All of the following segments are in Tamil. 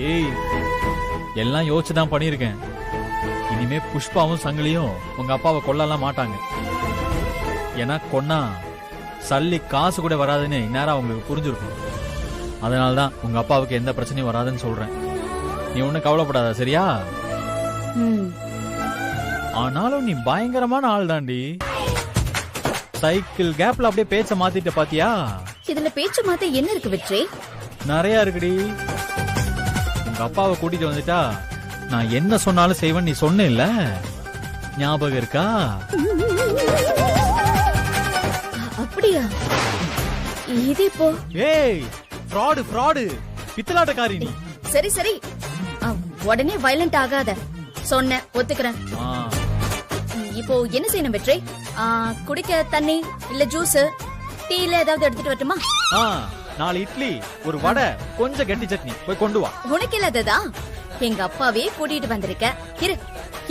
ஏய், எல்லாம் யோசிச்சுதான் பண்ணிருக்கேன். இனிமே புஷ்பாவும் சங்கிலியும் உங்க அப்பாவை கொல்லலாம் மாட்டாங்க. ஏன்னா கொன்னா சல்லி காசு கூட வராதுன்னு இந்நேரம் அவங்களுக்கு புரிஞ்சிருக்கும். அதனாலதான் உங்க அப்பாவுக்கு எந்த பிரச்சனையும் வராதுன்னு சொல்றேன். நீ ஒண்ணும் கவலைப்படாத, சரியா? ஆனாலும் நீ பயங்கரமான ஆள் தாண்டி. சைக்கிள் கேப்ல அப்படியே பேச்ச மாத்திட்ட பாத்தியா? இதுல பேச்சு மாத்த என்ன இருக்கு வெற்றி? நிறைய இருக்குடி. உங்க அப்பாவை கூட்டிட்டு வந்துட்டா நான் என்ன சொன்னாலும் செய்வேன் நீ சொன்ன இல்ல, ஞாபகம் இருக்கா? அப்படியா? இது இப்போ ஏய், ஃப்ராடு ஃப்ராடு, பித்தலாட்டக்காரி நீ. சரி சரி, உடனே வயலண்ட் ஆகாத. சொன்ன ஒத்துக்கிறேன். இப்போ என்ன செய்யணும் வெற்றி? குடிக்க தண்ணி இல்ல ஜூஸ், டீல ஏதாவது எடுத்துட்டு வரட்டுமா? 4 இட்லி, ஒரு வடை, கொஞ்சம் கெட்டி சட்னி போய் கொண்டு வா. உனக்கு இல்லாததா? எங்க அப்பாவே கூட்டிட்டு வந்திருக்க. இரு,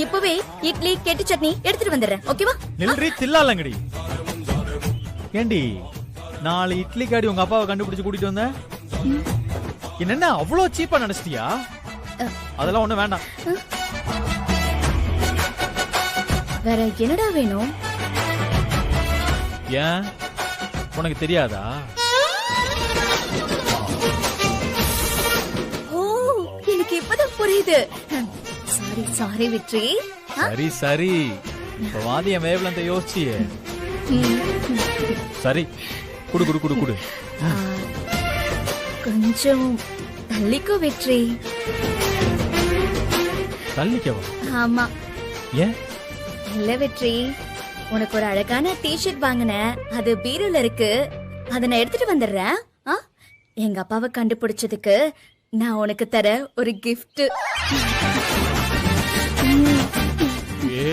இப்பவே இட்லி கெட்டி சட்னி எடுத்துட்டு வந்துடுறேன். ஓகேவா? நில்றி தில்லாலங்கடி. ஏண்டி 4 இட்லி காடி உங்க அப்பாவை கண்டுபிடிச்சு கூட்டிட்டு வந்த? என்ன அவ்வளவு சீப்பா நினைச்சிட்டியா? அதெல்லாம் ஒண்ணு வேண்டாம். வேற என்னடா வேணும்? ஏன் உனக்கு தெரியாதா? ஓ, எனக்கு இப்பதான் புரியுது. சாரி சாரி வெற்றி. சரி சரி, இப்ப வாதிய வேவ்லந்த யோசிச்சியே. சரி, குடு குடு குடு குடு. கொஞ்சம் தள்ளிக்கோ வெற்றி. தள்ளிக்கவா? ஆமா. ஏன்? இல்ல வெற்றி, உனக்கு ஒரு அழகான டி-ஷர்ட் வாங்கினேன். அது பீரோல இருக்கு. அத நான் எடுத்துட்டு வந்துடுறேன். எங்க அப்பாவை கண்டுபிடிச்சதுக்கு நான் உனக்கு தர ஒரு கிஃப்ட்.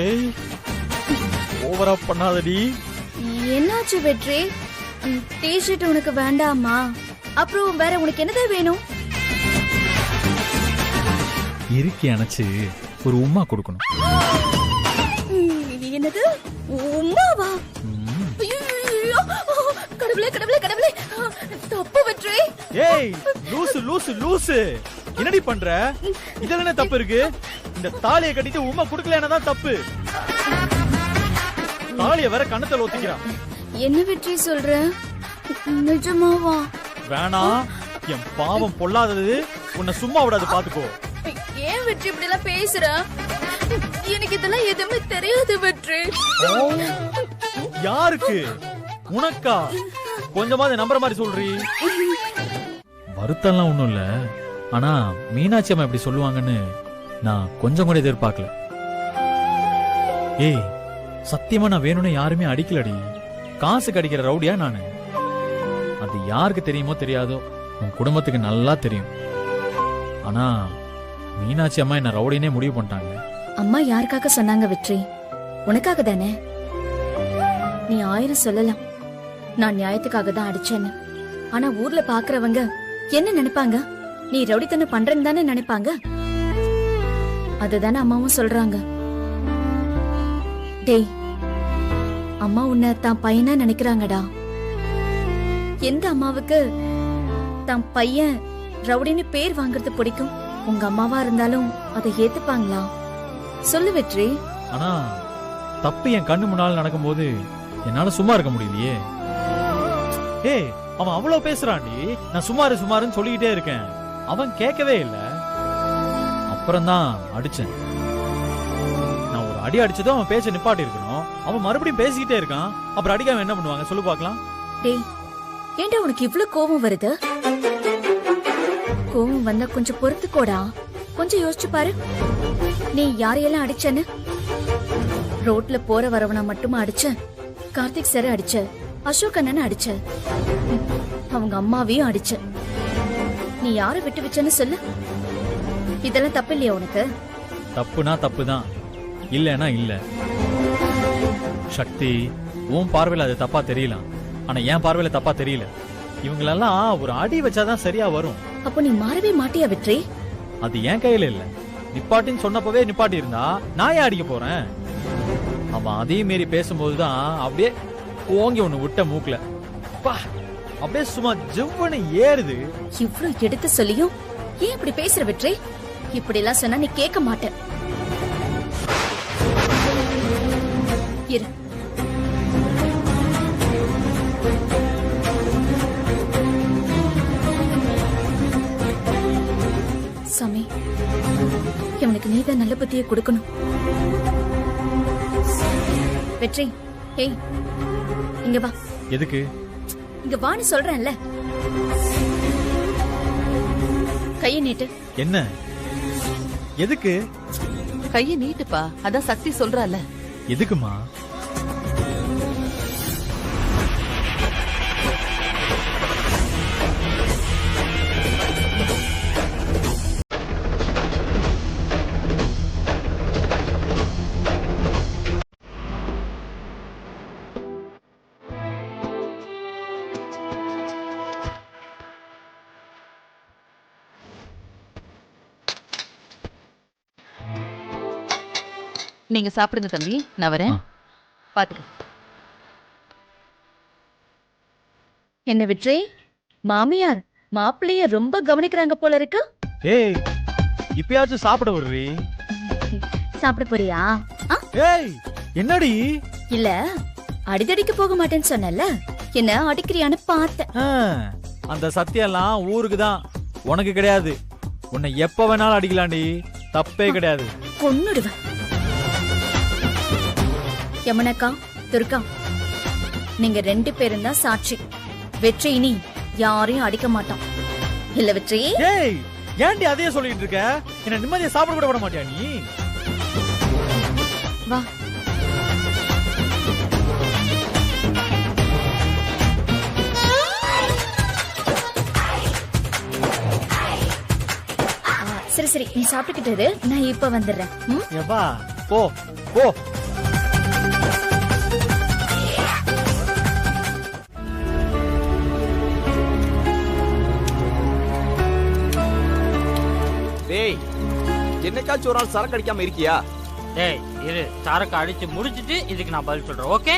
ஏய், ஓவரா பண்ணாதடி. என்னாச்சு வெற்றி? டி-ஷர்ட் உனக்கு வேண்டாமா? அப்புறம் வேற உனக்கு என்னதான் வேணும்? இறுக்கி அணைச்சு ஒரு உம்மா கொடுக்கணும். என்னது உம்மாவா? கடவுளே கடவுளே கடவுளே, தப்பு வெற்றி. ஏய் லூசு லூசு லூசு, என்னடி பண்ற? இதுல என்ன தப்பு இருக்கு? இந்த தாலியை கட்டிட்டு உம்மா குடுக்கலன்னா தான் தப்பு. தாலியை வேற கண்ணத்துல ஒத்திக்கிறான். என்ன வெற்றி சொல்ற? நிஜமாவா? வேணாம், என் பாவம் பொல்லாதது உன்னை சும்மா விடாது, பாத்துக்கோ. ஏன் வெற்றி இப்படி எல்லாம் பேசுற? எனக்கு இதெல்லாம் எதுவுமே தெரியாது வெற்றி. யாருக்கு? உனக்கா? கொஞ்சமாவது நம்புற மாதிரி சொல்றீ. வருத்தம்லாம் ஒண்ணும் இல்ல, ஆனா மீனாட்சி அம்மா இப்படி சொல்லுவாங்கன்னு நான் கொஞ்சம் கூட எதிர்பார்க்கல. ஏய், சத்தியமா நான் வேணும்னு யாருமே அடிக்கலடி. காசுக்கு அடிக்கிற ரவுடியா நானு? அது யாருக்கு தெரியுமோ தெரியாதோ, உன் குடும்பத்துக்கு நல்லா தெரியும். ஆனா மீனாட்சி அம்மா என்ன ரவுடினே முடிவு பண்ணிட்டாங்க. அம்மா யாருக்காக சொன்னாங்க வெற்றி? உனக்காக தானே? நீ 1000 சொல்லலாம் நான் நியாயத்துக்காக தான் அடிச்சேன்னு. ஆனா ஊர்ல பாக்குறவங்க என்ன நினைப்பாங்க? நீ ரவுடித்தனம் பண்றேன்னு தானே நினைப்பாங்க. அதுதானே அம்மாவும் சொல்றாங்க. டேய், அம்மா உன்னை தான் பையனா நினைக்கிறாங்கடா. எந்த அம்மாவுக்கு தான் பையன் ரவுடின்னு பேர் வாங்குறது பிடிக்கும்? உங்க அம்மாவா இருந்தாலும் அதை ஏத்துப்பாங்களா? சொல்லு வெற்றி. ஆனா தப்பு என் கண்ணு முன்னால நடக்கும்போது என்னால சும்மா இருக்க முடியலையே. ஏய், அவன் அவ்வளவு பேசுறான்டி, நான் சுமாரு சுமாருன்னு சொல்லிக்கிட்டே இருக்கேன். அவன் கேட்கவே இல்ல. அப்புறம் தான் அடிச்சேன். நான் ஒரு அடி அடிச்சதும் அவன் பேச்ச நிப்பாட்டி இருக்கணும். அவன் மறுபடியும் பேசிக்கிட்டே இருக்கான். அப்புறம் அடிக்காம என்ன பண்ணுவாங்க சொல்லு பாக்கலாம். டேய், ஏண்டா உனக்கு இவ்ளோ கோவம் வருது? கோவம் வந்தா கொஞ்சம் பொறுத்துக்கோடா. கொஞ்சம் யோசிச்சு பாரு. நீ யாரையெல்லாம் அடிச்சன்னு? ரோட்ல போற வரவனா மட்டுமா அடிச்ச? கார்த்திக் சார் அடிச்ச, அசோக் அண்ணன் அடிச்ச, அவங்க அம்மாவையும் அடிச்ச. நீ யாரை விட்டு வச்சன்னு சொல்லு. இதெல்லாம் தப்பு இல்லையா உனக்கு? தப்புனா தப்புதான், இல்லன்னா இல்ல. சக்தி, உன் பார்வையில அது தப்பா தெரியலாம், ஆனா என் பார்வையில தப்பா தெரியல. இவங்களெல்லாம் ஒரு அடி வச்சாதான் சரியா வரும். அப்போ நீ மாறவே மாட்டியா வெற்றி? அது என் கையில இல்ல. நிப்பாட்டின்னு சொன்னப்பவே நிப்பாட்டி இருந்தா நான் ஏன் அடிக்க போறேன்? அவன் அதே மீறி பேசும்போதுதான் அப்படியே ஓங்கி ஒண்ணு விட்ட மூக்கல அப்படியே சும்மா ஜிவ்வுன்னு ஏறுது. இவ்ளோ எடுத்து சொல்லியும் ஏன் இப்படி பேசுற வெற்றி? இப்படி எல்லாம் சொன்னா நீ கேட்க மாட்ட. இரு. சாமி, இவனுக்கு நீதான் நல்ல புத்தியை கொடுக்கணும். வெற்றி, ஏய் இங்க வா. எதுக்கு? இங்க வான்னு சொல்றேன்ல. கையை நீட்டு. என்ன? எதுக்கு? கையை நீட்டுப்பா, அதான் சக்தி சொல்றால. எதுக்குமா? நீங்க சாப்பிடுங்க தம்பி, நான் வரேன். பாத்துக்க. என்ன வெற்றி, மாமியார் மாப்பிள்ளைய ரொம்ப கவனிக்கிறாங்க போல இருக்கு. ஏய், இப்பயாச்சும் சாப்பிட விடுறீ. சாப்பிட போறியா? ஏய், என்னடி? இல்ல, அடிதடிக்கு போக மாட்டேன்னு சொன்னல, என்ன அடிக்கிறியான்னு பார்த்தேன். அந்த சத்தியெல்லாம் ஊருக்கு தான், உனக்கு கிடையாது. உன்னை எப்ப வேணாலும் அடிக்கலாண்டி, தப்பே கிடையாது. கொன்னுடுவேன். யமுனக்கா, துர்கா, நீங்க 2 பேரும் தான் சாட்சி. வெற்றி இனி யாரையும் அடிக்க மாட்டான். இல்ல வெற்றி? ஏய், ஏன்டி அதையே சொல்லிட்டு இருக்க? என்ன நிம்மதியா சாப்பிட கூட விட மாட்டியா நீ? வா. சரி சரி, நீ சாப்பிட்டுக்கிட்டு நான் இப்ப வந்துடுறேன். ஏப்பா, போ போ. டேய், என்னைக்காச்சும் ஒரு நாள் சரக்கு அடிக்காம இருக்கியா? டேய் இரு, சரக்கு அடிச்சு முடிச்சிட்டு இதுக்கு நான் பதில் சொல்றேன். ஓகே?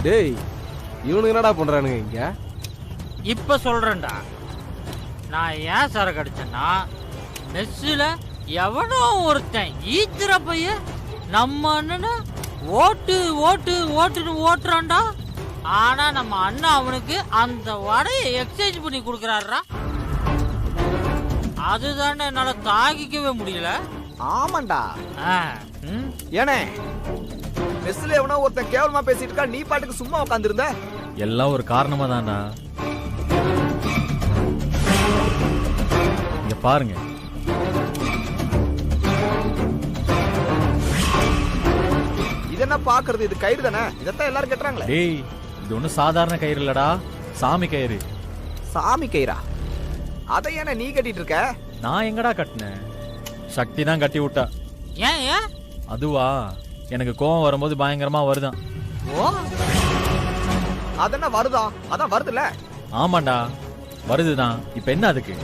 டேய், இவனுக்கு என்னடா பண்றானுங்க இங்க? இப்ப சொல்றேன்டா. நான் ஏன் சரக்கு அடிச்சேன்னா, மெஸ்ஸில் எவனோ ஒருத்தன் ஈத்திர பைய நம்ம அண்ணனை ஓட்டு ஓட்டு ஓட்டுன்னு ஓட்டுறான்டா. ஆனா நம்ம அண்ணன் அவனுக்கு அந்த வடையை எக்ஸ்சேஞ்ச் பண்ணி கொடுக்கறாருடா. அதுதானே என்னால தாங்கிக்கவே முடியல. ஆமாண்டா. ஏனே மெஸ்ல எவனோ ஒருத்தன் கேவலமா பேசிட்டு இருக்கா, நீ பாட்டுக்கு சும்மா உட்கார்ந்திருந்த? எல்லாம் ஒரு காரணமா தான்டா. இங்க பாருங்க, இது என்ன பாக்குறது? இது கயிறு தானே, இதத்தான் எல்லாரும் கட்டுறாங்களே. டேய், இது ஒன்னும் சாதாரண கயிறு இல்லடா, சாமி கயிறு. சாமி கயிறா? அதை ஏன நீ கட்டிட்டு இருக்க? நான் எங்கடா கட்டினேன், சக்தி தான் கட்டி விட்டா. ஏன் ஏன்? அதுவா, எனக்கு கோவம் வரும்போது பயங்கரமா வருதான். ஓ, அதென்ன வருதா? அதான் வருதுல. ஆமாண்டா, வருதுதான். இப்ப என்ன அதுக்கு?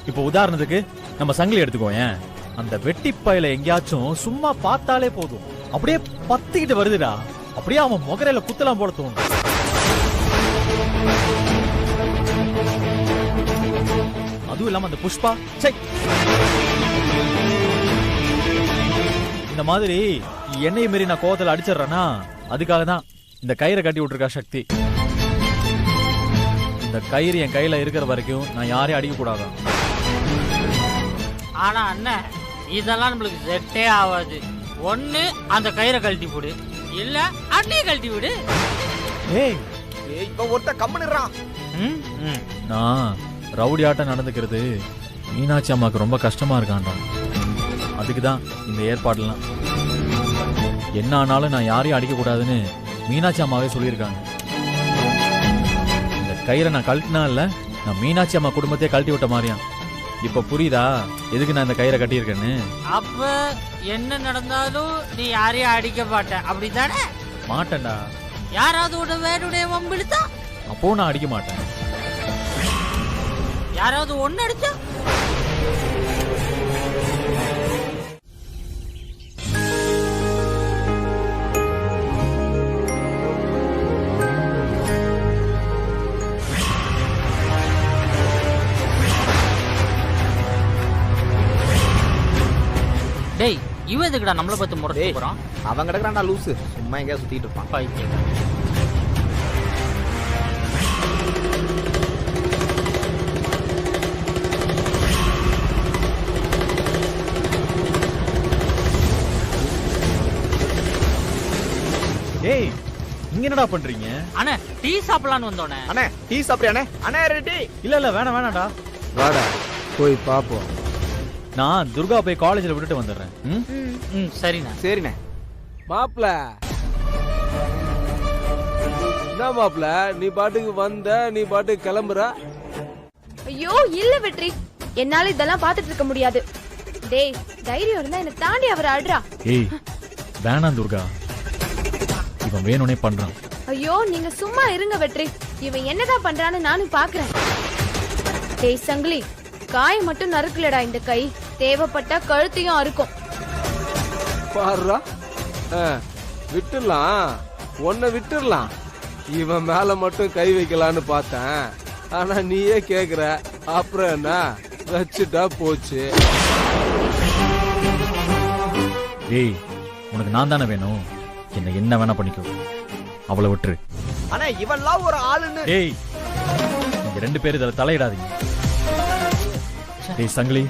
இப்ப உதாரணத்துக்கு நம்ம சங்கிலி எடுத்துக்கோயேன். அந்த வெட்டி பையில எங்கேயாச்சும் சும்மா பார்த்தாலே போதும், அப்படியே பத்திக்கிட்டு வருதுடா. அப்படியே அவன் முகரையில குத்தலாம் போட தோணும். அதுவும் இல்லாம அந்த புஷ்பா, சை, இந்த மாதிரி என்னைய மீறி நான் கோவத்துல அடிச்சிடறேன்னா அதுக்காக தான் இந்த கயிறை கட்டி விட்டுருக்கா சக்தி. இந்த கயிறு என் கையில இருக்கிற வரைக்கும் நான் யாரையும் அடிக்க கூடாது. ஆனா அண்ணன், இதெல்லாம் நம்மளுக்கு செட்டே ஆகாது. ஒண்ணு அந்த கயிறை கழட்டி போடு, இல்ல அண்ணிய கழட்டி விடு. ஏய், இப்ப ஒருத்த கம்முன்னுறான். நான் ரவுடி ஆட்டம் நடந்துக்கிறது மீனாட்சி அம்மாக்கு ரொம்ப கஷ்டமா இருக்காண்டா. அதுக்குதான் இந்த ஏற்பாடுலாம். என்ன ஆனாலும் நான் யாரையும் அடிக்க கூடாதுன்னு மீனாட்சி அம்மாவே சொல்லியிருக்காங்க. இந்த கயிறை நான் கழட்டினா இல்ல, நான் மீனாட்சி அம்மா குடும்பத்தையே கழட்டி விட்ட மாதிரியா. இப்ப புரியுதா எதுக்கு நான் இந்த கயிறை கட்டியிருக்கேன்னு? அப்ப என்ன நடந்தாலும் நீ யாரையும் அடிக்க மாட்ட, அப்படித்தானே? மாட்டேன்டா. யாராவது ஒரு வேறுடைய வம்பிழுத்தா அப்போ நான் அடிக்க மாட்டேன். யாராவது ஒன்னு அடிச்சா டேய் இவன் எதுக்குடா நம்மளை பத்தி முறைச்சு போறான்? அவன் கிடக்குறான்டா லூசு, சும்மா எங்கேயா சுத்திட்டு இருப்பான். பைத்தியம். ஏய் இங்க என்னடா பண்றீங்க? அண்ணே டீ சாப்பிடலான்னு வந்தோனே. அண்ணே டீ சாப்பிடுறியாண்ணே? அண்ணே ரெடி. இல்ல வேணாம் வேணாம்டா. வாடா போய் பாப்போம். நான் துர்கா போய் காலேஜ்ல விட்டுட்டு வந்துடுறேன். சரிண்ணா. சரிண்ணே. மாப்ள என்ன மாப்ள, நீ பாட்டுக்கு வந்த, நீ பாட்டுக்கு கிளம்புற. ஐயோ இல்ல வெற்றி, என்னால இதெல்லாம் பாத்துட்டு இருக்க முடியாது. டேய் தைரியம் இருந்தா என்ன தாண்டி அவர் ஆடுறா. ஏய் வேணாம் துர்கா, இவன் வேணும்னே பண்றான். ஐயோ நீங்க சும்மா இருங்க வெற்றி, இவன் என்னதான் பண்றான்னு நானும் பாக்குறேன். டேய் சங்கிலி, காய மட்டும் நறுக்கலடா இந்த கை, தேவைப்பட்டா கழுத்தையும் அறுக்கும். பாருடா, விட்டுடலாம், உன்னை விட்டுடலாம். இவன் மேல மட்டும் கை வைக்கலான்னு பார்த்தேன், ஆனா நீயே கேக்குற. அப்புறம் என்ன, வச்சுட்டா போச்சு. ஏய் உனக்கு நான் தானே வேணும், என்ன வேணா பண்ணிக்கோ, அவளை விட்டுரு. அண்ணே இவன்லாம் ஒரு ஆளுன்னு. ஏய் நீங்க 2 பேரும் இதுல தலையிடாதீங்க. ஏய் சங்கிலி,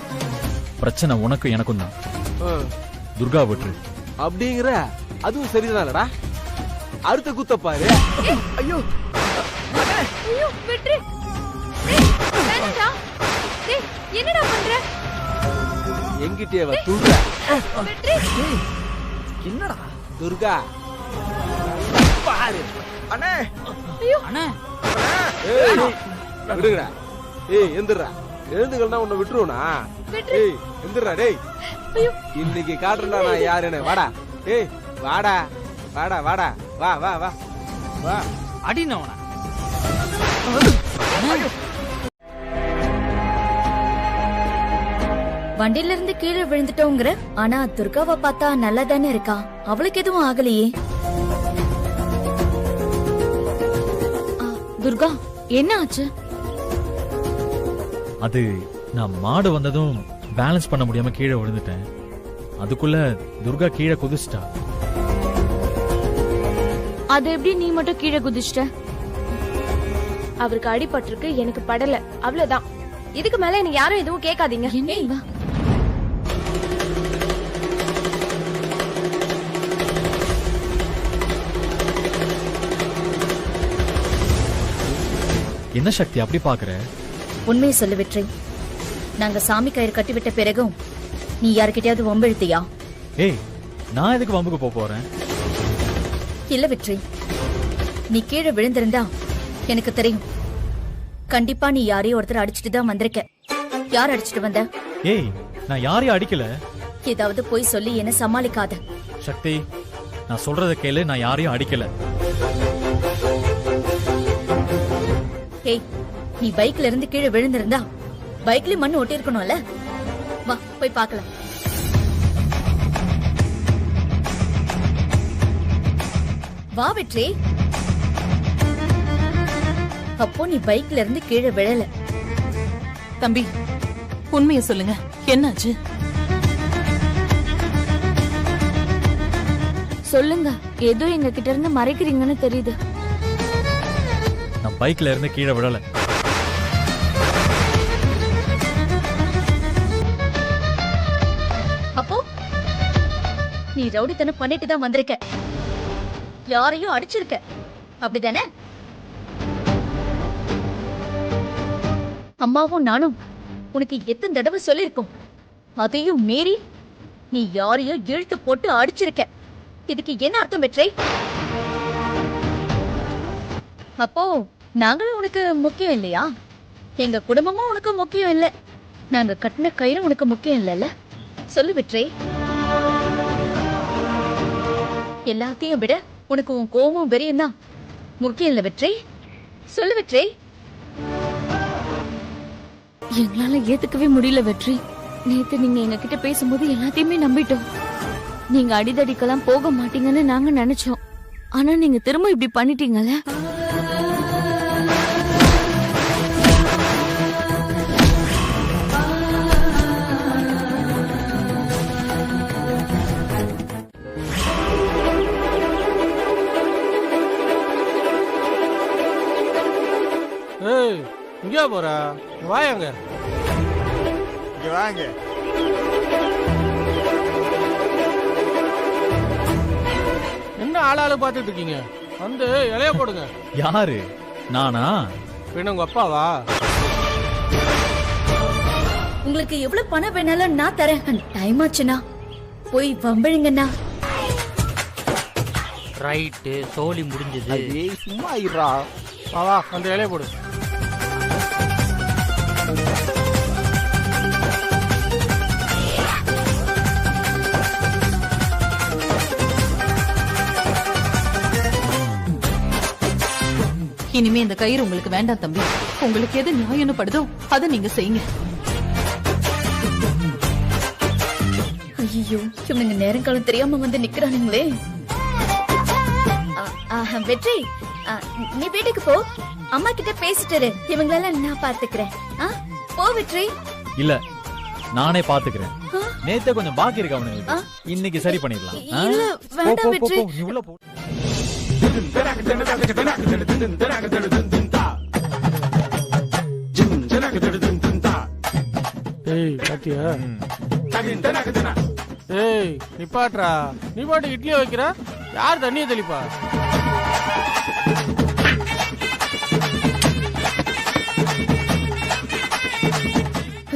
பிரச்சனை உனக்கும் எனக்கும் தான். துர்கா விட்டுரு. அப்படிங்கிற அதுவும் சரிதானடா. அடுத்த குத்த பாரு. ஐயோ ஐயோ வெற்றி, டேய் வேணாம்டா. டேய் என்னடா பண்ற? எங்கிட்டே வா துர்கா. வெற்றி என்னடா துர்கா பாரு. அண்ணே. அண்ணே ஏய் விடுங்கடா. ஏய் எந்திரா, எழுந்துக்கள்னா உன்னை விட்டுருவனா? ஏய் எந்திரா. டேய் இன்னைக்கு காட்டுறா நான் யாருன்னு. வாடா ஏய், வாடா வாடா வாடா, வா வா வா வா. அடினவனா? வண்டியில இருந்து கீழே விழுந்துட்டோங்கிற, ஆனா துர்காவை பார்த்தா நல்லா தானே இருக்கா, அவளுக்கு எதுவும் ஆகலையே. துர்கா என்ன ஆச்சு? அது நான் மாடு வந்ததும் பேலன்ஸ் பண்ண முடியாம கீழே விழுந்துட்டேன். அதுக்குள்ள துர்கா கீழே குதிச்சிட்டா. அது எப்படி நீ மட்டும் கீழே குதிச்சிட்ட? அவருக்கு அடிபட்டிருக்கு, எனக்கு படல, அவ்வளவுதான். இதுக்கு மேல எனக்கு யாரும் எதுவும் கேட்காதீங்க. என்ன இவ? என்ன சக்தி அப்படி பாக்குற? உண்மையை சொல்லு வெற்றி, நாங்க சாமி கயிறு கட்டிவிட்ட பிறகும் நீ யாருக்கிட்டயாவது வம்பிழுத்தியா? ஏய் நான் எதுக்கு வம்புக்கு போறேன்? இல்ல வெற்றி, நீ கீழே விழுந்திருந்தா எனக்கு தெரியும். கண்டிப்பா நீ யாரையும் ஒருத்தர் அடிச்சிட்டு தான் வந்திருக்க. யார் அடிச்சிட்டு வந்த? ஏய் நான் யாரையும் அடிக்கல. ஏதாவது போய் சொல்லி என்ன சமாளிக்காத. சக்தி நான் சொல்றத கேளு, நான் யாரையும் அடிக்கல. ஏய் நீ பைக்ல இருந்து கீழே விழுந்திருந்தா பைக்ல மண்ணு ஒட்டி இருக்கணும்ல. வா போய் பார்க்கலாம். வா வெற்றி. அப்போ நீ பைக்ல இருந்து கீழே விழல. தம்பி உண்மையை சொல்லுங்க, என்னாச்சு? சொல்லுங்க, ஏதோ எங்க கிட்ட இருந்து மறைக்கிறீங்கன்னு தெரியுது. நான் பைக்ல இருந்து கீழே விழல. அப்போ நீ ரவுடித்தனம் பண்ணிட்டு தான் வந்திருக்க, யாரையும் அடிச்சிருக்க, அப்படிதானே? அம்மாவும் நானும் உனக்கு எத்தனை தடவை சொல்லிருக்கோம், அதையும் மீறி நீ யாரையும் இழுத்து போட்டு அடிச்சிருக்க. இதுக்கு என்ன அர்த்தம் பெற்றே? அப்போ நாங்களும் உனக்கு முக்கியம் இல்லையா? எங்க குடும்பமும் உனக்கு முக்கியம் இல்ல, நாங்க கட்டின கயிறு உனக்கு முக்கியம் இல்லைல்ல? சொல்லு பெற்றே. எல்லாத்தையும் விட உனக்கு உன் கோபம் வெறியும் தான் முக்கியம் இல்ல வெற்றி. சொல்லு வெற்றி. எங்களால ஏத்துக்கவே முடியல வெற்றி. நேத்து நீங்க எங்க கிட்ட பேசும்போது எல்லாத்தையுமே நம்பிட்டோம். நீங்க அடிதடிக்கெல்லாம் போக மாட்டீங்கன்னு நாங்க நினைச்சோம். ஆனா நீங்க திரும்ப இப்படி பண்ணிட்டீங்கல்ல. ஏய் இங்கே போறா வாயாங்க இங்க வாங்க. என்ன ஆளாளு பார்த்துட்டு இருக்கீங்க? வந்து இலைய போடுங்க. யாரு? நானா? வேணும் உங்க அப்பாவா? உங்களுக்கு எவ்வளவு பணம் வேணாலும் நான் தரேன். டைம் ஆச்சுனா போய் வம்பிழுங்கண்ணா. ரைட்டு, சோலி முடிஞ்சது. ஏய் சும்மா இருடா. வா அந்த இலைய போடு. இனிமே இந்த கயிறு உங்களுக்கு வேண்டாம் தம்பி. உங்களுக்கு எது நியாயம்னு படுதோ அதை நீங்க செய்யுங்க. ஐயோ, இவனுங்க நேரங்காலம் தெரியாம வந்து நிக்கிறானுங்களே. வெற்றி, நீ வீட்டுக்கு போ. அம்மா கிட்ட பேசிட்டு இரு. இவங்களெல்லாம் நான் பாத்துக்கிறேன். போ வெற்றி. இல்ல, நானே பாத்துக்கிறேன். நேத்தே கொஞ்சம் பாக்கி இருக்கு அவனுங்களுக்கு. இன்னைக்கு சரி பண்ணிடலாம். இல்ல வேண்டாம் வெற்றி. நீ உள்ள போ. ஏய் பாத்தியா? ஏய் நிப்பாட்றா. நீ பாட்டு இட்லியை வைக்கிற, யார் தண்ணியை தெளிப்பா?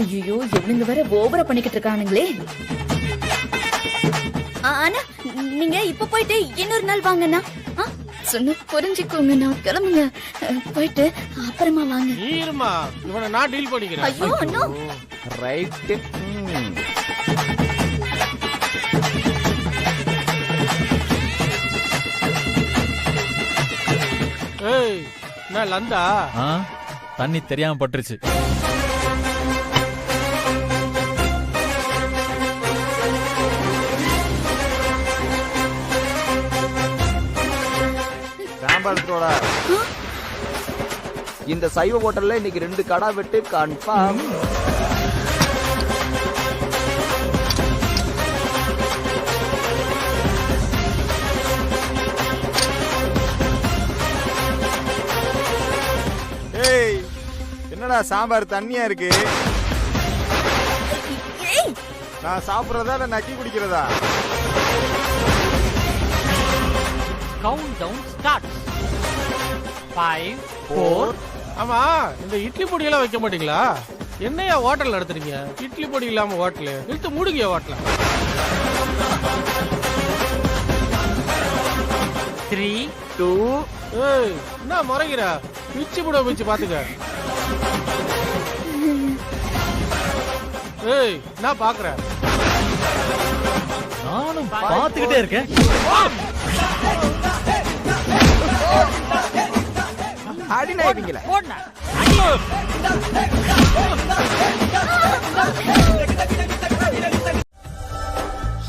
ஐயோ, இவனுங்க வேற ஓவரா பண்ணிக்கிட்டு இருக்கானுங்களே. ஆனா நீங்க இப்ப போயிட்டு இன்னொரு நாள் வாங்கண்ணா. சொன்ன புரிஞ்சுக்கோங்க. நான் கிளம்புங்க. போயிட்டு அப்புறமா வாங்க. நீருமா, இவனை நான் டீல் பண்ணிக்கிறேன். ஐயோ அண்ணா. ரைட். ஏய் நான் லந்தா. தண்ணி தெரியாம பட்டுருச்சு. இந்த சைவ ஹோட்டல்ல இன்னைக்கு 2 கடா வெட்டு கன்ஃபார்ம். ஏய் என்னடா சாம்பார் தண்ணியா இருக்கு? நான் சாப்பிடுறதா இல்ல நக்கி குடிக்கிறதா? Count down start. 5 4. ஆமா, இந்த இட்லி பொடி எல்லாம் வைக்க மாட்டீங்களா? என்னையா ஹோட்டல் நடத்துறீங்க? இட்லி பொடி இல்லாம ஹோட்டல் இழுத்து மூடுங்க ஹோட்டல. 3 2. ஏய் என்ன முறைகிற? பிச்சு புட பிச்சு பாத்துக்க. ஏய் நான் பாக்குறேன். நானும் பாத்துக்கிட்டே இருக்கேன். அடினாயிட்டீங்களா?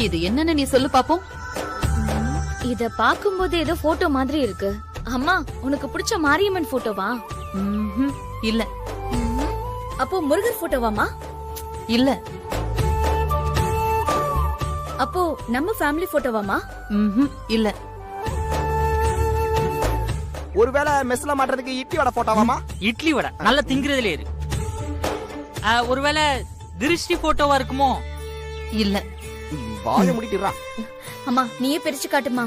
இது என்னன்னு நீ சொல்லு பாப்போம். இத பாக்கும்போது ஏதோ போட்டோ மாதிரி இருக்கு. அம்மா, உனக்கு பிடிச்ச மாரியம்மன் போட்டோவா? இல்ல. அப்போ முருகர் போட்டோவாமா? இல்ல. அப்போ நம்ம ஃபேமிலி போட்டோவாமா? இல்ல. ஒருவேளை மெஸ்ல மாட்டுறதுக்கு இட்லி வடை போட்டோவாமா? இட்லி வடை நல்லா திங்கிறதுலே இரு. ஒருவேளை திருஷ்டி போட்டோவா இருக்குமோ? இல்ல. வாய முடிட்டுறா. அம்மா, நீயே பிரிச்சு காட்டுமா.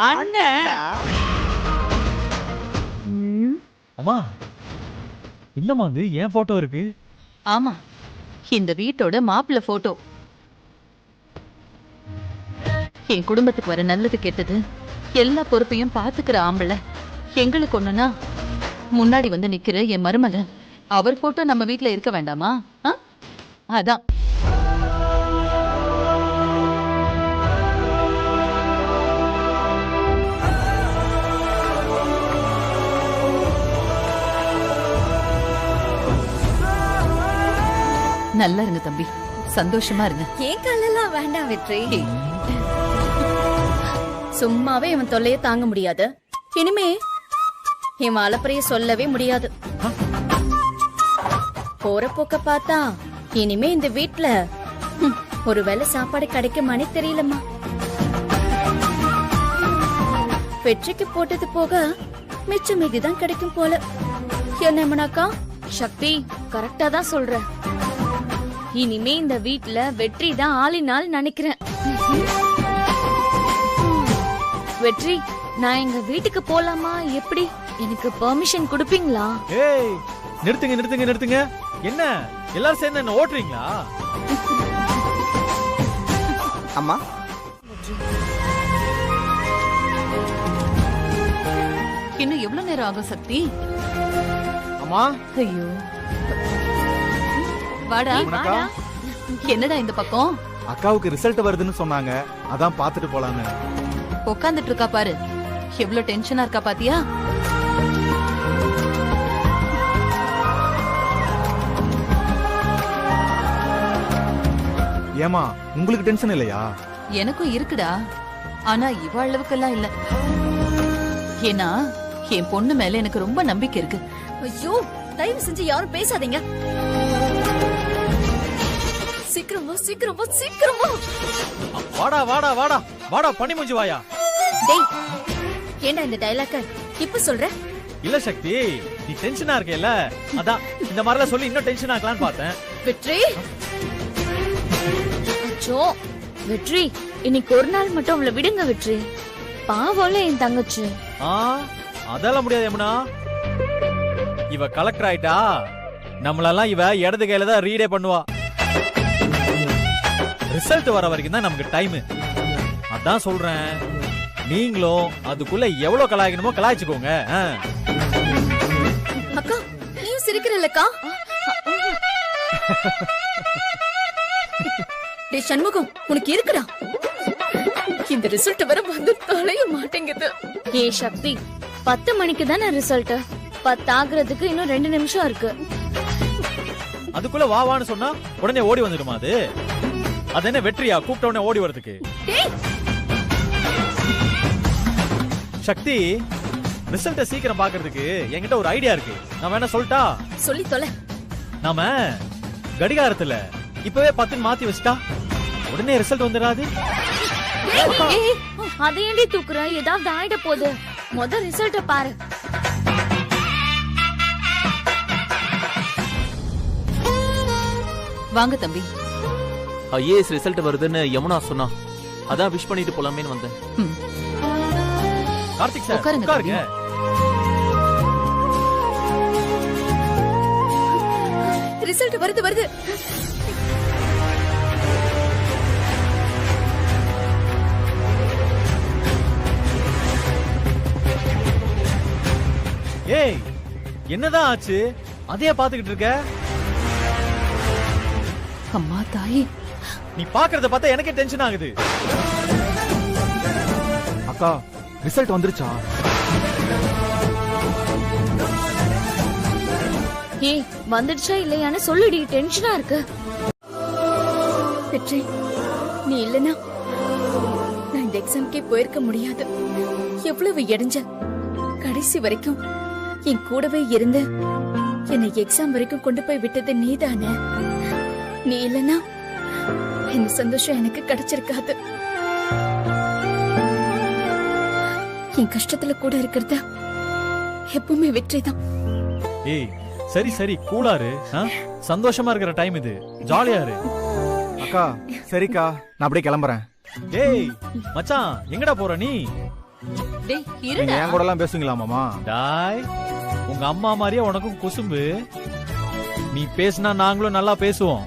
அண்ணன் அம்மா என்னம்மா இது என் போட்டோ இருக்கு? ஆமா, இந்த வீட்டோட மாப்பிள்ளை போட்டோ. என் குடும்பத்துக்கு வர நல்லது கெட்டது எல்லா பொறுப்பையும் பாத்துக்கிற ஆம்பளை எங்களுக்கு ஒண்ணுனா முன்னாடி வந்து நிக்கிற என் மருமகன், அவர் போட்டோ நம்ம வீட்ல இருக்க வேண்டாமா? அதான். நல்லா இருங்க தம்பி, சந்தோஷமா இருங்க. ஏன் கல்லெல்லாம் வேண்டாம் வெற்றி. ஏய், சும்மாவே இவன் தொல்லைய தாங்க முடியாது. இனிமே இவன் அலப்பறைய சொல்லவே முடியாது. போற போக்க பார்த்தா இனிமே இந்த வீட்ல ஒருவேளை சாப்பாடு கிடைக்குமானே தெரியலம்மா. வெற்றிக்கு போட்டது போக மிச்சம் மீதிதான் கிடைக்கும் போல. என்ன மனாக்கா? சக்தி கரெக்டா தான் சொல்ற. இனிமே இந்த வீட்ல வெற்றி தான் ஆளினால் நினைக்கிறேன். வெற்றி, நான் எங்க வீட்டுக்கு போலாமா? எப்படி? எனக்கு பெர்மிஷன் கொடுப்பீங்களா? ஏய் நிறுத்துங்க நிறுத்துங்க நிறுத்துங்க. என்ன எல்லாரும் சேர்ந்து என்ன ஓட்டுறீங்களா? அம்மா இன்னும் எவ்வளவு நேரம் ஆகும் சக்தி? அம்மா ஐயோ, வாடா. வணக்கா. என்னடா இந்த பக்கம் அக்காவுக்கு ரிசல்ட் வருதுன்னு சொன்னாங்க, அதான் பாத்துட்டு போலான்னு. உட்காந்துட்டு இருக்கா பாரு, எவ்வளவு டென்ஷனா இருக்கா பாத்தியா? ஏமா உங்களுக்கு டென்ஷன் இல்லையா? எனக்கும் இருக்குடா, ஆனா இவ அளவுக்கெல்லாம் இல்ல. ஏன்னா என் பொண்ணு மேல எனக்கு ரொம்ப நம்பிக்கை இருக்கு. ஐயோ, தயவு செஞ்சு யாரும் பேசாதீங்க. சீக்கிரமா சீக்கிரமா சீக்கிரமா. வாடா வாடா வாடா வாடா பண்ணி முடிஞ்சு வாயா. டேய், ஏண்டா இந்த டயலாக்க இப்ப சொல்ற? இல்ல சக்தி, நீ டென்ஷனா இருக்கேல்ல, அதான் இந்த மாதிரிலாம் சொல்லி இன்னும் டென்ஷன் ஆக்கலான்னு பார்த்தேன். வெற்றி, அச்சோ வெற்றி, இன்னைக்கு ஒரு நாள் மட்டும் அவளை விடுங்க வெற்றி. பாவம்ல என் தங்கச்சி. அதெல்லாம் முடியாது யமுனா. இவ கலெக்டர் ஆயிட்டா, நம்மளெல்லாம் இவ இடது கையில தான் ரீடே பண்ணுவா. ரிசல்ட் வர வரைக்கும் தான் நமக்கு டைம். அதான் சொல்றேன், நீங்களும் அதுக்குள்ள எவ்வளவு கலாய்க்கணுமோ கலாய்ச்சுக்கோங்க. அக்கா நீயும் சிரிக்கிறல்லக்கா? டேய் சண்முகம், உனக்கு இருக்குடா. இந்த ரிசல்ட் வர வந்து தொலைய மாட்டேங்குது. ஏ சக்தி, 10 மணிக்கு தானே ரிசல்ட். 10 ஆகுறதுக்கு இன்னும் 2 நிமிஷம் இருக்கு. அதுக்குள்ள வா வான்னு சொன்னா உடனே ஓடி வந்துடுமா? அது என்ன வெற்றியா கூப்பிட்ட உடனே ஓடி வரதுக்கு? சக்தி, ரிசல்ட்ட சீக்கிரம் பாக்குறதுக்கு என்கிட்ட ஒரு ஐடியா இருக்கு. நான் வேணா சொல்லட்டா? சொல்லி தொலை. நாம கடிகாரத்துல இப்பவே 10 மாத்தி வச்சுட்டா உடனே ரிசல்ட் வந்துடாது? அதை ஏண்டி தூக்குற? ஏதாவது ஆயிட போகுது. முத ரிசல்ட்ட பாரு. வாங்க தம்பி. ஐஏஎஸ் ரிசல்ட் வருதுன்னு யமுனா சொன்னா, அதான் விஷ் பண்ணிட்டு போலாமேன்னு வந்தேன். கார்த்திக் சார் உட்காருங்க உட்காருங்க. ரிசல்ட் வருது வருது. ஏய் என்னதான் ஆச்சு? அதையே பாத்துக்கிட்டு இருக்க? அம்மா தாயே, நீ பாக்குறத பார்த்தா எனக்கே டென்ஷன் ஆகுது. அக்கா ரிசல்ட் வந்துருச்சா? ஏய் வந்துடுச்சா இல்லையான்னு சொல்லுடி, டென்ஷனா இருக்கு. வெற்றி, நீ இல்லனா நான் இந்த எக்ஸாம்க்கே போயிருக்க முடியாது. எவ்வளவு இடைஞ்ச. கடைசி வரைக்கும் என் கூடவே இருந்து என்னை எக்ஸாம் வரைக்கும் கொண்டு போய் விட்டது நீதானே. நீ இல்லனா இந்த சந்தோஷம் எனக்கு கிடைச்சிருக்காது. என் கஷ்டத்துல கூட இருக்கிறது எப்பவுமே வெற்றிதான். ஏய் சரி சரி கூலாரு. சந்தோஷமா இருக்கிற டைம் இது, ஜாலியா இரு. அக்கா சரிக்கா, நான் அப்படியே கிளம்புறேன். ஏய் மச்சான், எங்கடா போற நீ? டேய் நீங்க இருடா. என் கூட எல்லாம் பேசுவீங்களா மாமா? டாய் உங்க அம்மா மாதிரியே உனக்கும் குசும்பு. நீ பேசினா நாங்களும் நல்லா பேசுவோம்.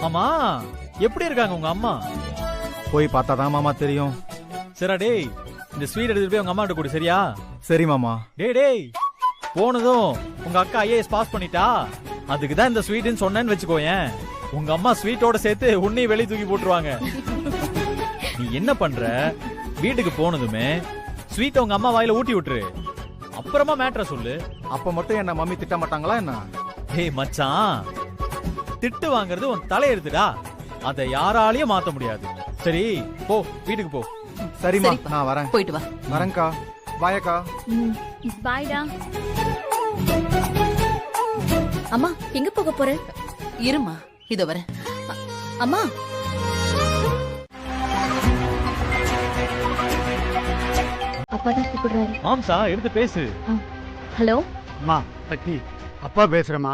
ஆமா எப்படி இருக்காங்க உங்க அம்மா? போய் பார்த்தா தான் மாமா தெரியும். சரிடா டேய், இந்த ஸ்வீட் எடுத்துட்டு போய் உங்க அம்மா கிட்ட கொடு, சரியா? சரி மாமா. டேய் டேய், போனதும் உங்க அக்கா ஐஏஎஸ் பாஸ் பண்ணிட்டா, அதுக்கு தான் இந்த ஸ்வீட்னு சொன்னேன்னு வச்சுக்கோயேன். உங்க அம்மா ஸ்வீட்டோட சேர்த்து உன்னையும் வெளிய தூக்கி போட்டுருவாங்க. நீ என்ன பண்ற, வீட்டுக்கு போனதுமே ஸ்வீட் உங்க அம்மா வாயில ஊட்டி விட்டுரு, அப்புறமா மேட்ரை சொல்லு. அப்ப மட்டும் என்ன மம்மி திட்ட மாட்டாங்களா என்ன? ஏய் மச்சான், திட்டு வாங்குறது உன் தலையெழுத்துடா, அதை யாராலையும் மாத்த முடியாது. சரி போ, வீட்டுக்கு போ. சரிம்மா, சரிப்பா. நான் வரேன். போயிட்டு வா. வரேன்க்கா. பாயக்கா. பாய்டா. அம்மா எங்க போக போற? இருமா, இதோ வரேன். அம்மா அப்பா தான் கூப்பிடுறாரு. மாம்சா எடுத்து பேசு. ஹலோ அம்மா சக்தி, அப்பா பேசுறேம்மா.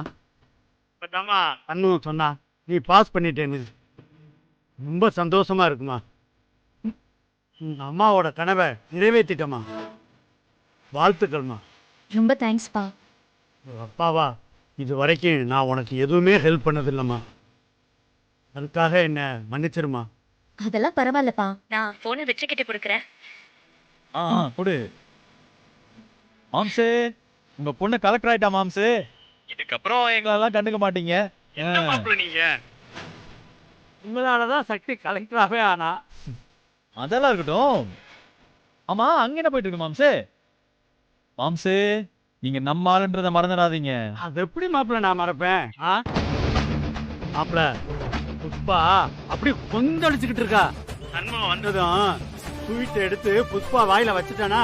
இப்பதாம்மா அண்ணு சொன்னா நீ பாஸ் பண்ணிட்டேன்னு. ரொம்ப சந்தோஷமா இருக்குமா. உங்க அம்மாவோட கனவை நிறைவேற்றிட்டம்மா. வாழ்த்துக்கள்மா. ரொம்ப தேங்க்ஸ்ப்பா. ஒரு அப்பாவா இது வரைக்கும் நான் உனக்கு எதுவுமே ஹெல்ப் பண்ணதில்லைம்மா. அதுக்காக என்ன மன்னிச்சிருமா. அதெல்லாம் பரவாயில்லப்பா, நான் போனை வெற்றிக்கிட்ட கொடுக்குறேன். கொடு. மாம்சு, உங்க பொண்ணு கலெக்டர் ஆயிட்டா மாம்சு. இதுக்கப்புறம் எங்களெல்லாம் கண்டுக்க மாட்டீங்க. என்ன மாப்பிள்ள நீங்க? உங்களாலதான் சக்தி கலெக்டராகவே ஆனா. அதெல்லாம் இருக்கட்டும். ஆமா அங்க என்ன போயிட்டு இருக்கு மாம்சு? மாம்சு, நீங்க நம்ம ஆளுன்றத மறந்துடாதீங்க. அது எப்படி மாப்பிள்ள நான் மறப்பேன்? மாப்பிள்ள புஷ்பா அப்படி கொந்தளிச்சுக்கிட்டு இருக்கா. நன்மம் வந்ததும் ஸ்வீட் எடுத்து புஷ்பா வாயில வச்சுட்டானா,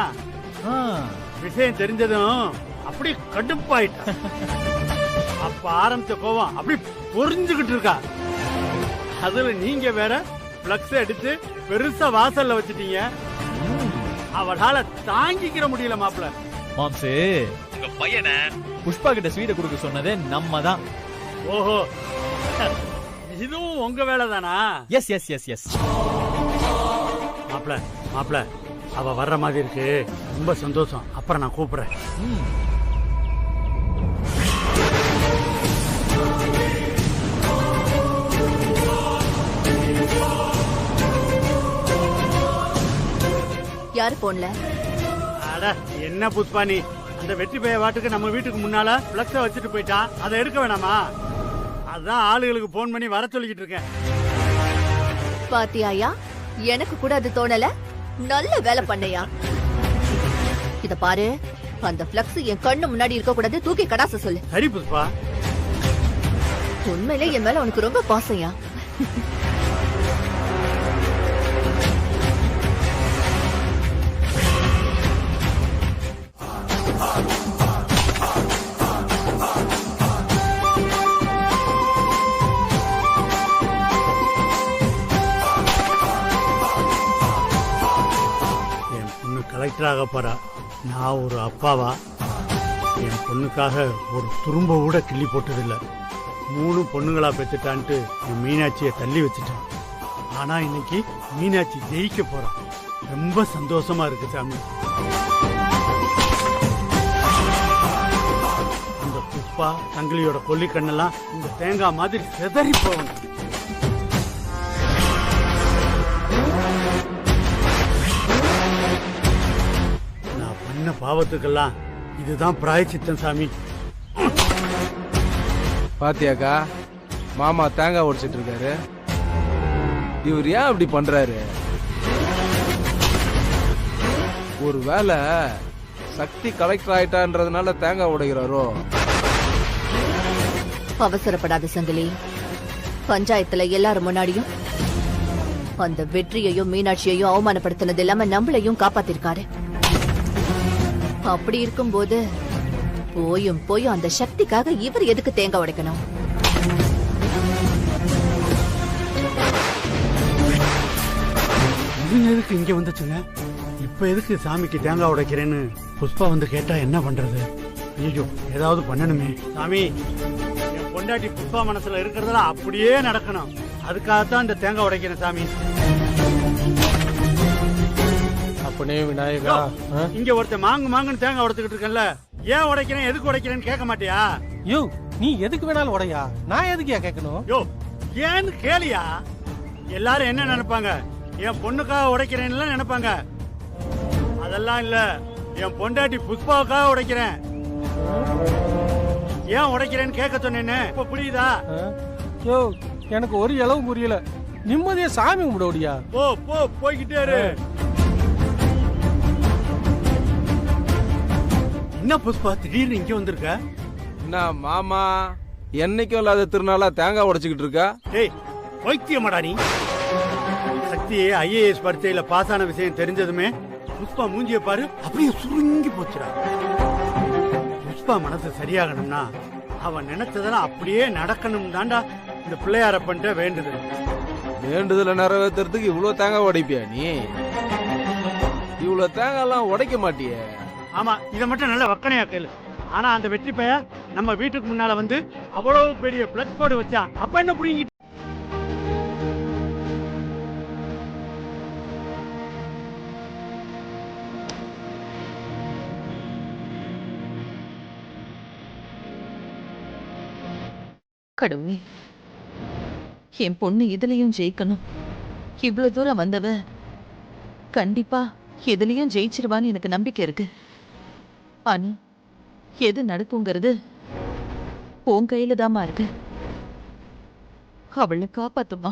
விஷயம் தெரிஞ்சதும் அப்படி கடுப்பாயிட்டா. அப்ப ஆரம்பிச்ச கோவம் அப்படி பொறிஞ்சுக்கிட்டு இருக்கா. அதுல நீங்க வேற பிளக்ஸ் எடுத்து பெருசா வாசல்ல வச்சுட்டீங்க. அவளால தாங்கிக்கிற முடியல மாப்பிள்ள. மாம்சு, உங்க பையனை புஷ்பா கிட்ட ஸ்வீட்டை கொடுக்க சொன்னதே நம்ம தான். ஓஹோ, இதுவும் உங்க வேலை தானா? Yes yes yes yes. மாப்பிள்ள மாப்பிள்ள, அவ வர்ற மாதிரி இருக்கு. ரொம்ப சந்தோஷம். அப்புறம் நான் கூப்பிடுறேன். யாரு போன்ல? அட என்ன புஷ்பா நீ, அந்த வெற்றி பைய வாட்டுக்கு நம்ம வீட்டுக்கு முன்னால பிளக்ஸ வச்சுட்டு போயிட்டா. அதை எடுக்க வேணாமா? அதான் ஆளுகளுக்கு போன் பண்ணி வர சொல்லிக்கிட்டு இருக்கேன். பாத்தியாயா, எனக்கு கூட அது தோணல. நல்ல வேலை பண்ணையா. இத பாரு, அந்த பிளக்ஸ் என் கண்ணு முன்னாடி இருக்க கூடாது. தூக்கி கடாச சொல்லு. சரி புஷ்பா. உண்மையிலே என் மேல உனக்கு ரொம்ப பாசையா. கலெக்டராக போறா. நான் ஒரு அப்பாவா என் பொண்ணுக்காக ஒரு துரும்ப கூட கிள்ளி போட்டதில்லை. 3 பொண்ணுங்களா பெற்றுட்டான்ட்டு என் மீனாட்சியை தள்ளி வச்சுட்டான். ஆனா இன்னைக்கு மீனாட்சி ஜெயிக்க போறான். ரொம்ப சந்தோஷமா இருக்கு சாமி. அந்த புஷ்பா சங்கிலியோட கொல்லிக்கண்ணெல்லாம் இந்த தேங்காய் மாதிரி செதறி போகணும். பாவத்துக்கெல்லாம் இதுதான் பிராயச்சித்தம் சாமி. பாத்தியாக்கா, மாமா தேங்காய் உடைச்சிட்டு இருக்காரு. இவர் ஏன் அப்படி பண்றாரு? ஒருவேளை சக்தி கலெக்டர் ஆயிட்டான்றதுனால தேங்காய் உடைகிறாரோ? அவசரப்படாத சங்கிலி. பஞ்சாயத்துல எல்லாரும் முன்னாடியும் அந்த வெற்றியையும் மீனாட்சியையும் அவமானப்படுத்தினது இல்லாம நம்மளையும் காப்பாத்திருக்காரு. அப்படி இருக்கும்போது போயும் அந்த சக்திக்காக இவர் எதுக்கு தேங்காய் உடைக்கணும்? எதுக்கு இங்க வந்துச்சுங்க? இப்ப எதுக்கு சாமிக்கு தேங்காய் உடைக்கிறேன்னு புஷ்பா வந்து கேட்டா என்ன பண்றது? ஐயோ, ஏதாவது பண்ணணுமே. சாமி, என் பொண்டாட்டி புஷ்பா மனசுல இருக்கிறதெல்லாம் அப்படியே நடக்கணும். அதுக்காகத்தான் இந்த தேங்காய் உடைக்கிறேன் சாமி. அப்ப ஐயப்பனே விநாயகா. இங்க ஒருத்தன் மாங்குன்னு தேங்காய் உடைச்சுக்கிட்டு இருக்கேன்ல, ஏன் உடைக்கிறேன் எதுக்கு உடைக்கிறேன்னு கேட்க மாட்டியா? யோ நீ எதுக்கு வேணாலும் உடையா, நான் எதுக்கு கேட்கணும்? யோ ஏன்னு கேளியா? எல்லாரும் என்ன நினைப்பாங்க, என் பொண்ணுக்காக உடைக்கிறேன்னு நினைப்பாங்க. அதெல்லாம் இல்ல, என் பொண்டாட்டி புஷ்பாவுக்காக உடைக்கிறேன். ஏன் உடைக்கிறேன்னு கேட்க சொன்னேன்னு இப்ப புரியுதா? யோ எனக்கு ஒரு இளவும் புரியல, நிம்மதியா சாமி கும்பிடுடியா. போ போ போய்கிட்டே இரு. என்ன புஷ்பா திடீர்னு இங்க வந்திருக்க? என்ன மாமா என்னைக்கும் இல்லாத திருநாளா தேங்காய் உடைச்சுக்கிட்டு இருக்கா? டேய் வைத்தியமாடா நீ. சக்தி IAS பரீட்சையில பாஸ் ஆன விஷயம் தெரிஞ்சதுமே புஷ்பா மூஞ்சிய பாரு அப்படியே சுருங்கி போச்சுடா. புஷ்பா மனசு சரியாகணும்னா அவன் நினைச்சதெல்லாம் அப்படியே நடக்கணும் தாண்டா இந்த பிள்ளையார பண்ற வேண்டுதல். வேண்டுதல நிறைவேற்றுறதுக்கு இவ்வளவு தேங்காய் உடைப்பியா நீ? இவ்வளவு தேங்காய் எல்லாம் உடைக்க மாட்டியே. ஆமா, இதை மட்டும் நல்ல வக்கனையா கேளு. ஆனா அந்த வெற்றி பைய நம்ம வீட்டுக்கு முன்னால வந்து அவ்வளவு பெரிய பிளக் போர்டு வச்சா அப்ப என்ன புரியுங்க? கடவுளே, என் பொண்ணு இதுலயும் ஜெயிக்கணும். இவ்வளவு தூரம் வந்தவ கண்டிப்பா எதுலயும் ஜெயிச்சிருவான்னு எனக்கு நம்பிக்கை இருக்கு. ஆனா எது நடக்குங்கிறது உன் கையில தாமா இருக்கு. அவளை காப்பாத்துமா.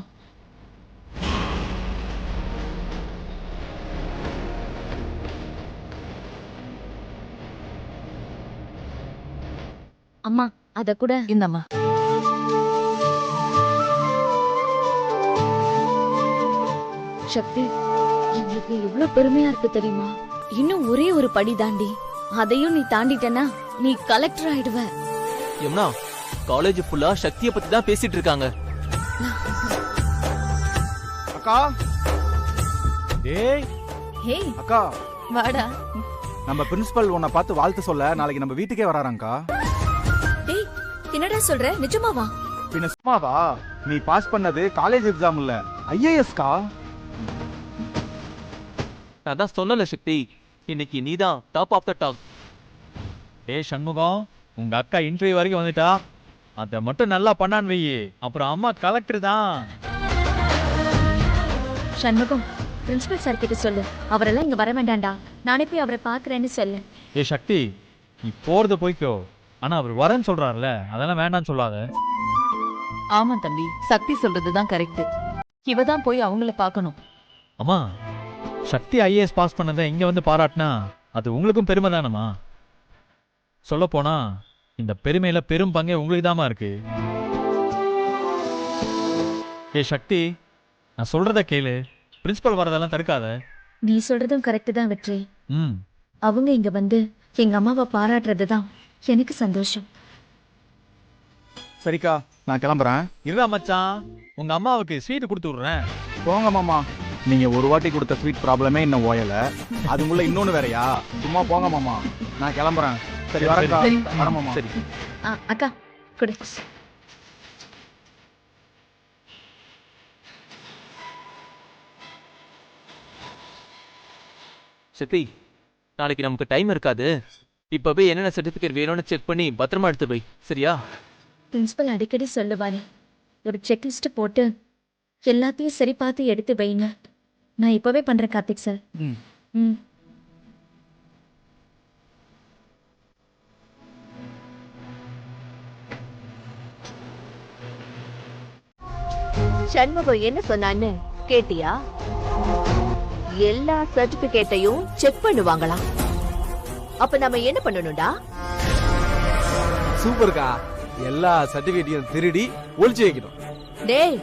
அம்மா அத கூட இந்தம்மா. சக்தி, எங்களுக்கு எவ்வளவு பெருமையா இருக்கு தெரியுமா? இன்னும் ஒரே ஒரு படி தாண்டி, அதையும் நீ தாண்டிட்டனா நீ கலெக்டர் ஆயிடுவ. யமுனா, காலேஜ் ஃபுல்லா சக்தியை பத்தி தான் பேசிட்டு இருக்காங்க. அக்கா டேய் ஹே அக்கா, வாடா. நம்ம பிரின்சிபல் உன்னை பார்த்து வாழ்த்து சொல்ல நாளைக்கு நம்ம வீட்டுக்கே வராராங்கா. டேய் என்னடா சொல்ற, நிஜமாவா? பின்ன சும்மாவா? நீ பாஸ் பண்ணது காலேஜ் எக்ஸாம் இல்ல, IAS கா. நான் தான் சொன்னல சக்தி, இன்னைக்கு நீதான் டாப் ஆஃப் த டாப். டேய் சண்முகம், உங்க அக்கா இன்டர்வியூ வரைக்கும் வந்துட்டா. அத மட்டும் நல்லா பண்ணான்னு வையே, அப்புறம் அம்மா கலெக்டர் தான். சண்முகம், பிரின்சிபல் சார் கிட்ட சொல்லு, அவரெல்லாம் இங்க வர வேண்டாம்டா, நானே போய் அவரை பாக்குறேன்னு சொல்லு. ஏ சக்தி, நீ போறது போய்க்கோ, ஆனா அவர் வரேன்னு சொல்றாருல, அதெல்லாம் வேண்டாம்னு சொல்லாத. ஆமா தம்பி, சக்தி சொல்றதுதான் கரெக்ட். இவ தான் போய் அவங்கள பார்க்கணும். அம்மா, சக்தி IAS பாஸ் பண்ணதை இங்க வந்து பாராட்டினா அது உங்களுக்கும் பெருமை தானம்மா. சொல்ல போனா இந்த பெருமையில பெரும் பங்கே உங்களுக்கு தாமா இருக்கு. ஏ சக்தி, நான் சொல்றத கேளு, பிரின்சிபல் வரதெல்லாம் தடுக்காத. நீ சொல்றதும் கரெக்ட் தான் வெற்றி. அவங்க இங்க வந்து எங்க அம்மாவை பாராட்டுறது தான் எனக்கு சந்தோஷம். சரிக்கா, நான் கிளம்புறேன். இருடா மச்சான், உங்க அம்மாவுக்கு ஸ்வீட் கொடுத்து விடுறேன். போங்க மாமா, நீங்க ஒரு வாட்டி கொடுத்த ஸ்வீட் ப்ராப்ளமே இன்னும் ஓயல, அதுக்குள்ள இன்னொன்னு வேறையா? சும்மா போங்க மாமா, நான் கிளம்புறேன். சரி வரேன்க்கா. வரேன் மாமா. சரி. அக்கா கொடு. சக்தி, நாளைக்கு நமக்கு டைம் இருக்காது. இப்ப போய் என்னென்ன சர்டிபிகேட் வேணும்னு செக் பண்ணி பத்திரமா எடுத்து போய். சரியா? பிரின்சிபல் அடிக்கடி சொல்லுவாரு, ஒரு செக்லிஸ்ட் போட்டு எல்லாத்தையும் சரி பார்த்து எடுத்து வைங்க. நான் இப்பவே பண்றேன் கார்த்திக் சார். ம். சண்முகம் என்ன சொன்னான்னு கேட்டியா? எல்லா சர்டிபிகேட்டையும் செக் பண்ணுவாங்களாம். அப்ப நம்ம என்ன பண்ணணும்டா? சூப்பர்க்கா, எல்லா சர்டிபிகேட்டையும் திருடி ஒளிச்சு வைக்கணும். டேய்,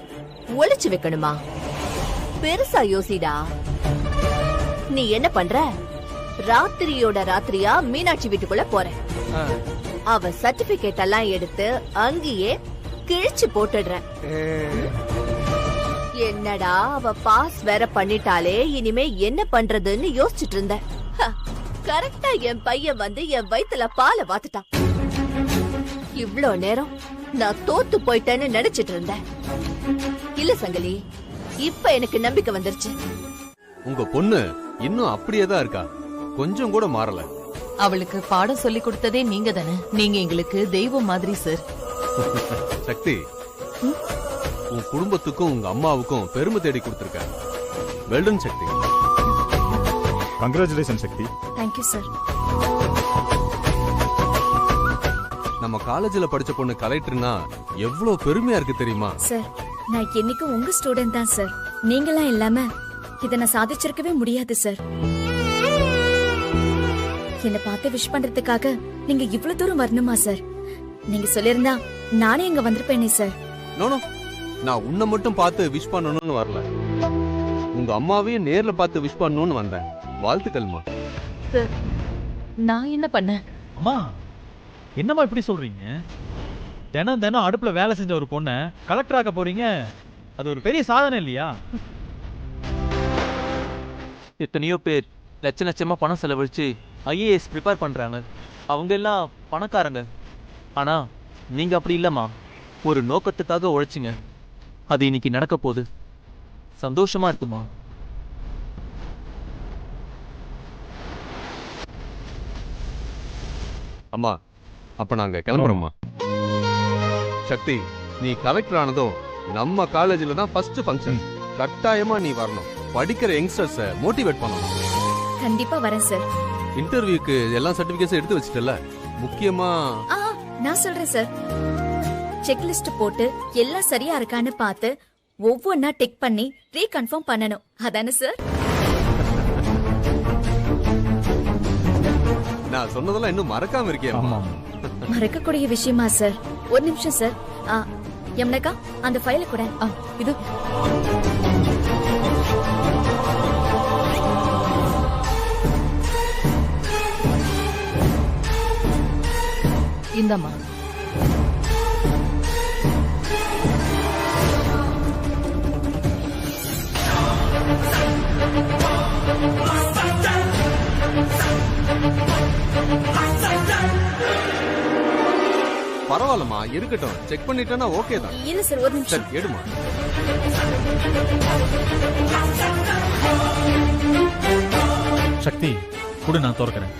ஒளிச்சு வைக்கணுமா? பெருசா யோசிடா. நீ என்ன பண்ற? ராத்திரியோட ராத்திரியா மீனாட்சி வீட்டுக்குள்ள போற. அவ சர்டிபிகேட் எல்லாம் எடுத்து அங்கேயே கிழிச்சு போட்டுடுற. என்னடா அவ பாஸ் வேற பண்ணிட்டாலே, இனிமே என்ன பண்றதுன்னு யோசிச்சுட்டு இருந்த. கரெக்டா என் பையன் வந்து என் வயித்துல பாலை வாத்துட்டான். இவ்ளோ நேரம் நான் தோத்து போயிட்டேன்னு நினைச்சிட்டு இருந்தேன். இல்ல சங்கலி, இப்ப எனக்கு நம்பிக்கை வந்துருச்சு. உங்க பொண்ணு இன்னும் அப்படியே தான் இருக்கா, கொஞ்சம் கூட மாறல. அவளுக்கு பாடம் சொல்லி கொடுத்ததே நீங்க தானே. நீங்க எங்களுக்கு தெய்வம் மாதிரி சார். சக்தி, உன் குடும்பத்துக்கும் உங்க அம்மாவுக்கும் பெருமை தேடி கொடுத்திருக்க. Well done Shakti. Congratulation Shakti. Thank you sir. நம்ம காலேஜ்ல படிச்ச பொண்ணு கலெக்டர்னா எவ்வளவு பெருமையா இருக்கு தெரியுமா? சார், நான் என்னைக்கும் உங்க ஸ்டூடெண்ட் தான் சார். நீங்களாம் இல்லாம இதை நான் சாதிச்சிருக்கவே முடியாது சார். என்ன பார்த்து விஷ் பண்றதுக்காக நீங்க இவ்வளவு தூரம் வரணுமா சார்? நீங்க சொல்லிருந்தா நானே இங்க வந்திருப்பேனே சார். நோ, நான் உன்னை மட்டும் பார்த்து விஷ் பண்ணணும்னு வரல, உங்க அம்மாவையும் நேர்ல பார்த்து விஷ் பண்ணணும்னு வந்தேன். வாழ்த்துக்கள்மா. சார், நான் என்ன பண்ணேன்? அம்மா, என்னம்மா இப்படி சொல்றீங்க? தினம் தினம் அடுப்புல வேலை செஞ்ச ஒரு பொண்ணை கலெக்டர் ஆக்க போறீங்க. அது ஒரு பெரிய சாதனை இல்லையா? எத்தனையோ பேர் லட்ச லட்சமா பணம் செலவழிச்சு IAS ப்ரிப்பேர் பண்றாங்க. அவங்க எல்லாம் பணக்காரங்க. ஆனா நீங்க அப்படி இல்லம்மா. ஒரு நோக்கத்துக்காக உழைச்சிங்க, அது இன்னைக்கு நடக்க போகுது. சந்தோஷமா இருக்குமா? அம்மா, அப்ப நாங்க கிளம்புறோம்மா. சக்தி, நீ கலெக்டர் ஆனதும் நம்ம காலேஜ்ல தான் ஃபர்ஸ்ட் ஃபங்க்ஷன். கட்டாயமா நீ வரணும். படிக்கிற யங்ஸ்டர்ஸை மோட்டிவேட் பண்ணணும். கண்டிப்பா வரேன் சார். இன்டர்வியூக்கு எல்லா சர்டிபிகேட்ஸும் எடுத்து வச்சிட்டல. முக்கியமா நான் சொல்றேன் சார். செக்லிஸ்ட் போட்டு எல்லாம் சரியா இருக்கான்னு பார்த்து ஒவ்வொன்னா டிக் பண்ணி ரீகன்ஃபார்ம் பண்ணணும். அதானே சார்? நான் சொன்னதெல்லாம் இன்னும் மறக்காம இருக்கேன். மறக்கக்கூடிய விஷயமா சார்? ஒரு நிமிஷம் சார். யமுனக்கா, அந்த ஃபைல கூட. இது இந்தம்மா. பரவாயில்லம்மா, இருக்கட்டும். செக் பண்ணிட்டேன்னா ஓகே தான். இல்ல சார், ஒரு நிமிஷம். சரி, எடுமா. சக்தி, குடு, நான் திறக்கிறேன்.